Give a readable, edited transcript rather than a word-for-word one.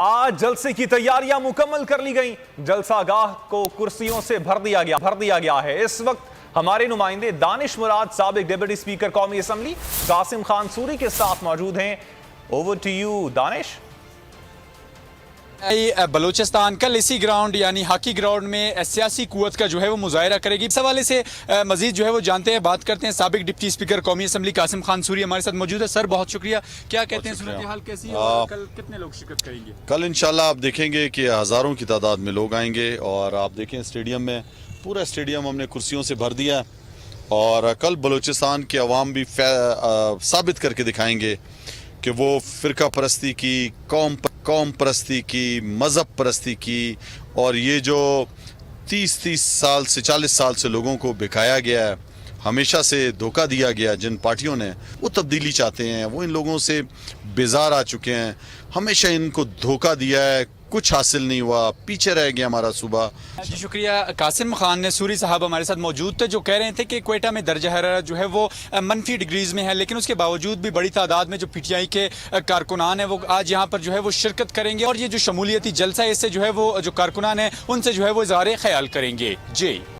आज जलसे की तैयारियां मुकम्मल कर ली गई। जलसागाह को कुर्सियों से भर दिया गया है। इस वक्त हमारे नुमाइंदे दानिश मुराद साबिक डिप्टी स्पीकर कौमी असम्बली कासिम खान सूरी के साथ मौजूद हैं। Over to you Danish. Balochistan कल इसी ग्राउंड यानी हॉकी ग्राउंड में सियासी कुव्वत का जो है वो मुजाहिरा करेगी। इस हवाले से मजीद जो है वो जानते हैं, बात करते हैं। साबिक डिप्टी स्पीकर कौमी असम्बली कासिम खान सूरी हमारे साथ मौजूद है। सर बहुत शुक्रिया। क्या कहते हैं, सूरत हाल कैसी है और कल कितने लोग शिरकत करेंगे? कल इंशाल्लाह आप देखेंगे कि हज़ारों की तादाद में लोग आएंगे और आप देखें स्टेडियम में पूरा स्टेडियम हमने कुर्सियों से भर दिया और कल बलूचिस्तान के अवाम भी साबित करके दिखाएंगे कि वो फ़िरका परस्ती की, कौम परस्ती की, मज़हब परस्ती की और ये जो 30 साल से 40 साल से लोगों को बिकाया गया है, हमेशा से धोखा दिया गया, जिन पार्टियों ने वो तब्दीली चाहते हैं, वो इन लोगों से बेजार आ चुके हैं। हमेशा इनको धोखा दिया है, कुछ हासिल नहीं हुआ, पीछे रह गया हमारा सूबा। जी शुक्रिया। कासिम खान ने सूरी साहब हमारे साथ मौजूद थे, जो कह रहे थे कि क्वेटा में दर्जा हरारत जो है वो मनफी डिग्रीज में है, लेकिन उसके बावजूद भी बड़ी तादाद में जो पीटीआई के कारकुनान हैं वो आज यहाँ पर जो है वो शिरकत करेंगे और ये जो शमूलियती जलसा है इससे जो है वो जो कारकुनान है उनसे जो है वो इज़हार ख्याल करेंगे। जी।